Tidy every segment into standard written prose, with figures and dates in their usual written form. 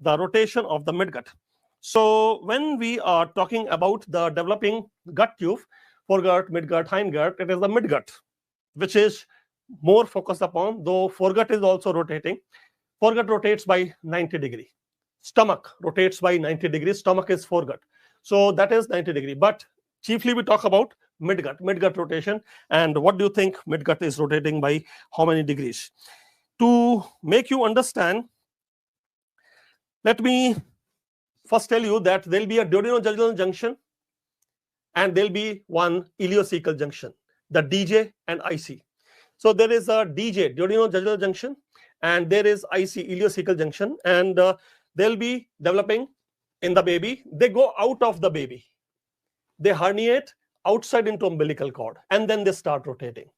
the rotation of the midgut. So when we are talking about the developing gut tube, foregut, midgut, hindgut, it is the midgut which is more focused upon, though foregut is also rotating. Foregut rotates by 90 degree. Stomach rotates by 90 degrees. Stomach is foregut. So that is 90 degree. But chiefly we talk about midgut rotation. And what do you think midgut is rotating by how many degrees? To make you understand, let me first tell you that there will be a duodenojejunal junction and there will be one ileocecal junction, the DJ and IC. So there is a DJ, duodenojejunal junction, and there is IC, ileocecal junction, and they'll be developing in the baby. They go out of the baby. They herniate outside into umbilical cord, and then they start rotating.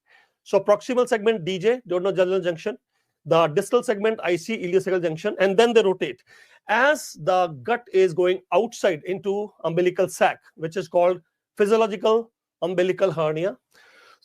So proximal segment DJ, duodenojejunal junction, the distal segment IC, ileocecal junction, and then they rotate. As the gut is going outside into umbilical sac, which is called physiological umbilical hernia.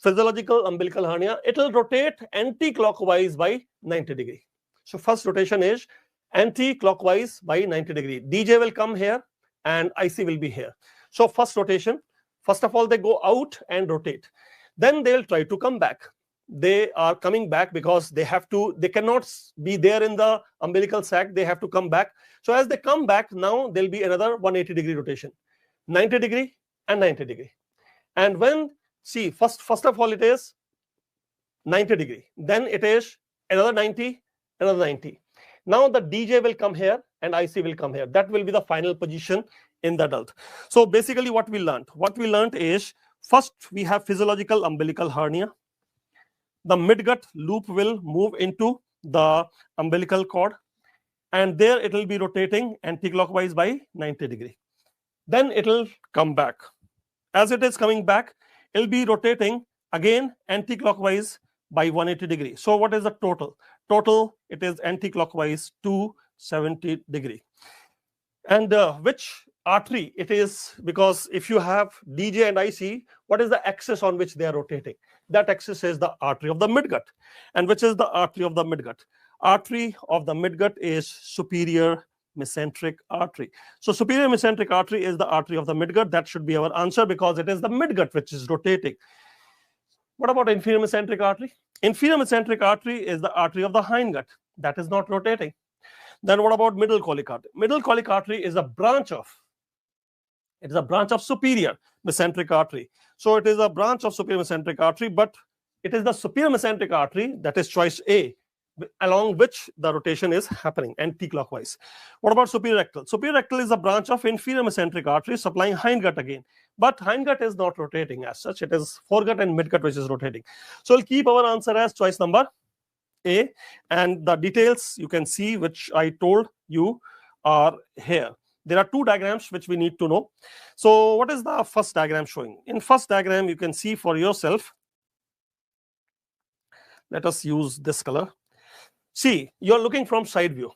Physiological umbilical hernia, it will rotate anti-clockwise by 90 degree. So first rotation is anti-clockwise by 90 degree. DJ will come here and IC will be here. So first rotation, first of all, they go out and rotate. Then they'll try to come back. They are coming back because they cannot be there in the umbilical sac. They have to come back. So as they come back, now there'll be another 180 degree rotation, 90 degree and 90 degree. And when, see, first of all, it is 90 degree. Then it is another 90, another 90. Now the DJ will come here and IC will come here. That will be the final position in the adult. So basically what we learned is, first we have physiological umbilical hernia. The midgut loop will move into the umbilical cord, and there it will be rotating anti-clockwise by 90 degree. Then it will come back. As it is coming back, it will be rotating again anti-clockwise by 180 degree. So what is the total? Total, it is anti-clockwise 270 degree. And which artery it is, because if you have DJ and IC, what is the axis on which they are rotating? That axis is the artery of the midgut. And which is the artery of the midgut? Artery of the midgut is superior mesenteric artery. So superior mesenteric artery is the artery of the midgut. That should be our answer, because it is the midgut which is rotating. What about inferior mesenteric artery? Inferior mesenteric artery is the artery of the hindgut. That is not rotating. Then what about middle colic artery? Middle colic artery is a branch of superior mesenteric artery. So it is a branch of superior mesenteric artery, but it is the superior mesenteric artery, that is choice A, along which the rotation is happening anti-clockwise. What about superior rectal? Superior rectal is a branch of inferior mesenteric artery supplying hindgut again. But hindgut is not rotating as such. It is foregut and midgut which is rotating. So we'll keep our answer as choice number A, and the details you can see which I told you are here. There are two diagrams which we need to know. So what is the first diagram showing? In first diagram, you can see for yourself. Let us use this color. See, you're looking from side view.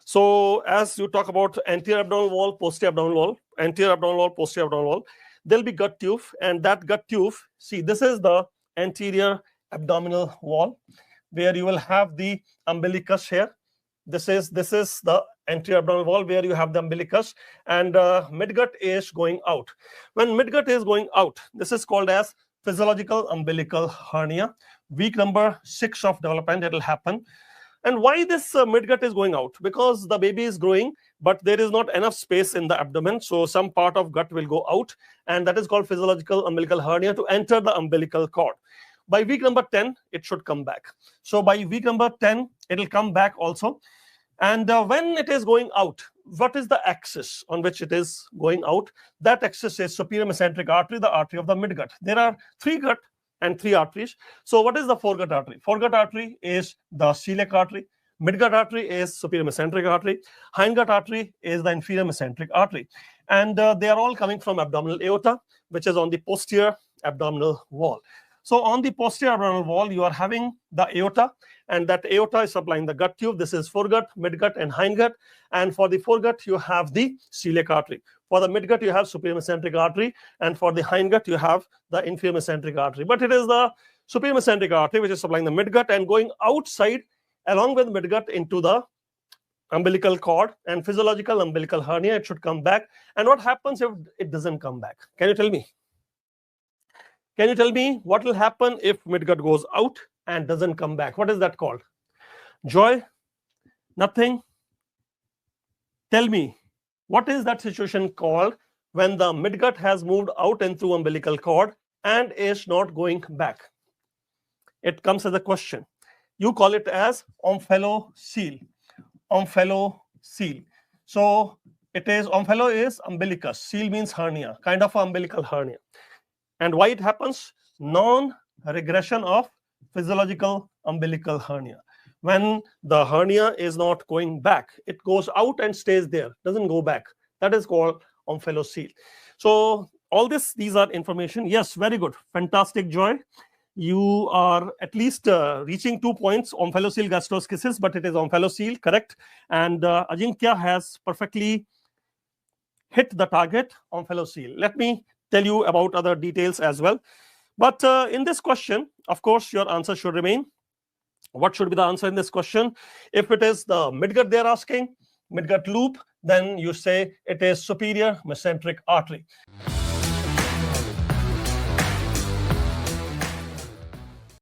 So as you talk about anterior abdominal wall, posterior abdominal wall, anterior abdominal wall, posterior abdominal wall, there'll be gut tube, and that gut tube, see, this is the anterior abdominal wall where you will have the umbilicus here. This is the anterior abdominal wall where you have the umbilicus, and midgut is going out. When midgut is going out, this is called as physiological umbilical hernia. Week number 6 of development, it will happen. And why this midgut is going out? Because the baby is growing, but there is not enough space in the abdomen, so some part of gut will go out, and that is called physiological umbilical hernia to enter the umbilical cord. By week number 10, it should come back. So by week number 10, it will come back also. And when it is going out, what is the axis on which it is going out? That axis is superior mesenteric artery, the artery of the midgut. There are 3 gut and 3 arteries. So what is the foregut artery? Foregut artery is the celiac artery. Midgut artery is superior mesenteric artery. Hindgut artery is the inferior mesenteric artery. And they are all coming from abdominal aorta, which is on the posterior abdominal wall. So on the posterior abdominal wall, you are having the aorta, and that aorta is supplying the gut tube. This is foregut, midgut, and hindgut. And for the foregut, you have the celiac artery. For the midgut, you have superior mesenteric artery, and for the hindgut, you have the inferior mesenteric artery. But it is the superior mesenteric artery which is supplying the midgut and going outside along with midgut into the umbilical cord and physiological umbilical hernia, it should come back. And what happens if it doesn't come back? Can you tell me? Can you tell me what will happen if midgut goes out and doesn't come back? What is that called? Joy? Nothing? Tell me, what is that situation called when the midgut has moved out and through umbilical cord and is not going back? It comes as a question. You call it as omphalocele. Omphalocele. So it is, omphalo is umbilicus, cele means hernia, kind of umbilical hernia. And why it happens? Non-regression of physiological umbilical hernia. When the hernia is not going back, it goes out and stays there, doesn't go back. That is called omphalocele. So all these are information. Yes, very good, fantastic, Joy. You are at least reaching 2 points, omphalocele gastroschisis, but it is omphalocele, correct? And Ajinkya has perfectly hit the target, omphalocele. Let me tell you about other details as well. But in this question, of course, your answer should remain. What should be the answer in this question? If it is the midgut they're asking, midgut loop, then you say it is superior mesenteric artery.